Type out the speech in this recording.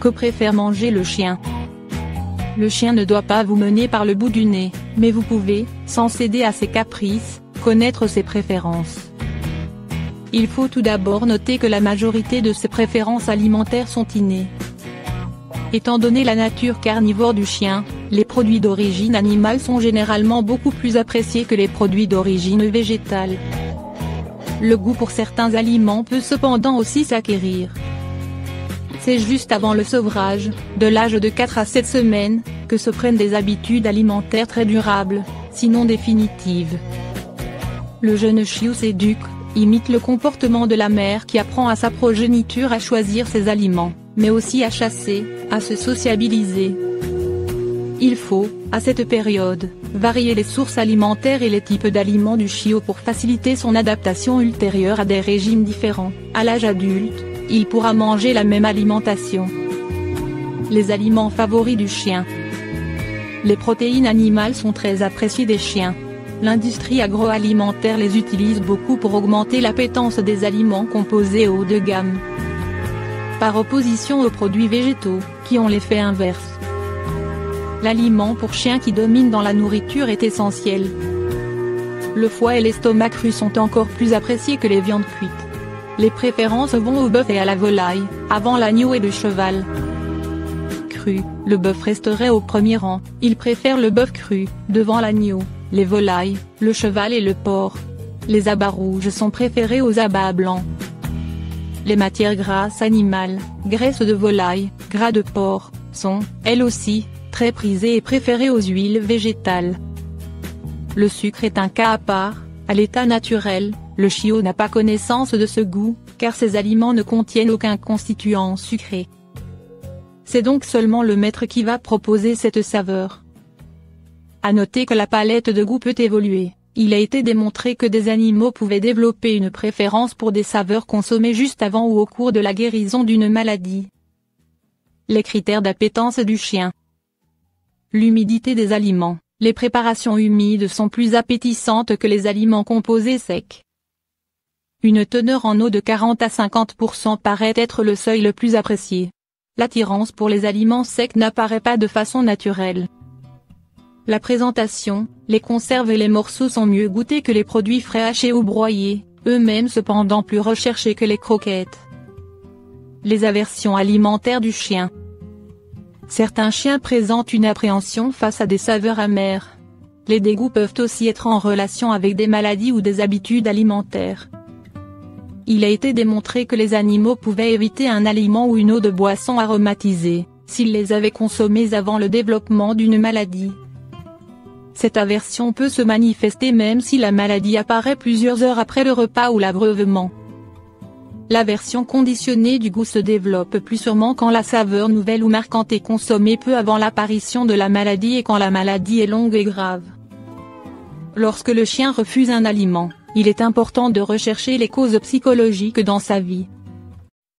Que préfère manger le chien? Le chien ne doit pas vous mener par le bout du nez, mais vous pouvez, sans céder à ses caprices, connaître ses préférences. Il faut tout d'abord noter que la majorité de ses préférences alimentaires sont innées. Étant donné la nature carnivore du chien, les produits d'origine animale sont généralement beaucoup plus appréciés que les produits d'origine végétale. Le goût pour certains aliments peut cependant aussi s'acquérir. C'est juste avant le sevrage, de l'âge de 4 à 7 semaines, que se prennent des habitudes alimentaires très durables, sinon définitives. Le jeune chiot s'éduque, imite le comportement de la mère qui apprend à sa progéniture à choisir ses aliments, mais aussi à chasser, à se sociabiliser. Il faut, à cette période, varier les sources alimentaires et les types d'aliments du chiot pour faciliter son adaptation ultérieure à des régimes différents. À l'âge adulte, il pourra manger la même alimentation. Les aliments favoris du chien. Les protéines animales sont très appréciées des chiens. L'industrie agroalimentaire les utilise beaucoup pour augmenter l'appétence des aliments composés haut de gamme. Par opposition aux produits végétaux, qui ont l'effet inverse. L'aliment pour chien qui domine dans la nourriture est essentiel. Le foie et l'estomac crus sont encore plus appréciés que les viandes cuites. Les préférences vont au bœuf et à la volaille, avant l'agneau et le cheval. Cru, le bœuf resterait au premier rang, il préfère le bœuf cru, devant l'agneau, les volailles, le cheval et le porc. Les abats rouges sont préférés aux abats blancs. Les matières grasses animales, graisse de volaille, gras de porc, sont, elles aussi, très prisées et préférées aux huiles végétales. Le sucre est un cas à part, à l'état naturel. Le chiot n'a pas connaissance de ce goût, car ces aliments ne contiennent aucun constituant sucré. C'est donc seulement le maître qui va proposer cette saveur. À noter que la palette de goût peut évoluer. Il a été démontré que des animaux pouvaient développer une préférence pour des saveurs consommées juste avant ou au cours de la guérison d'une maladie. Les critères d'appétence du chien. L'humidité des aliments. Les préparations humides sont plus appétissantes que les aliments composés secs. Une teneur en eau de 40 à 50% paraît être le seuil le plus apprécié. L'attirance pour les aliments secs n'apparaît pas de façon naturelle. La présentation, les conserves et les morceaux sont mieux goûtés que les produits frais hachés ou broyés, eux-mêmes cependant plus recherchés que les croquettes. Les aversions alimentaires du chien. Certains chiens présentent une appréhension face à des saveurs amères. Les dégoûts peuvent aussi être en relation avec des maladies ou des habitudes alimentaires. Il a été démontré que les animaux pouvaient éviter un aliment ou une eau de boisson aromatisée, s'ils les avaient consommés avant le développement d'une maladie. Cette aversion peut se manifester même si la maladie apparaît plusieurs heures après le repas ou l'abreuvement. L'aversion conditionnée du goût se développe plus sûrement quand la saveur nouvelle ou marquante est consommée peu avant l'apparition de la maladie et quand la maladie est longue et grave. Lorsque le chien refuse un aliment, il est important de rechercher les causes psychologiques dans sa vie.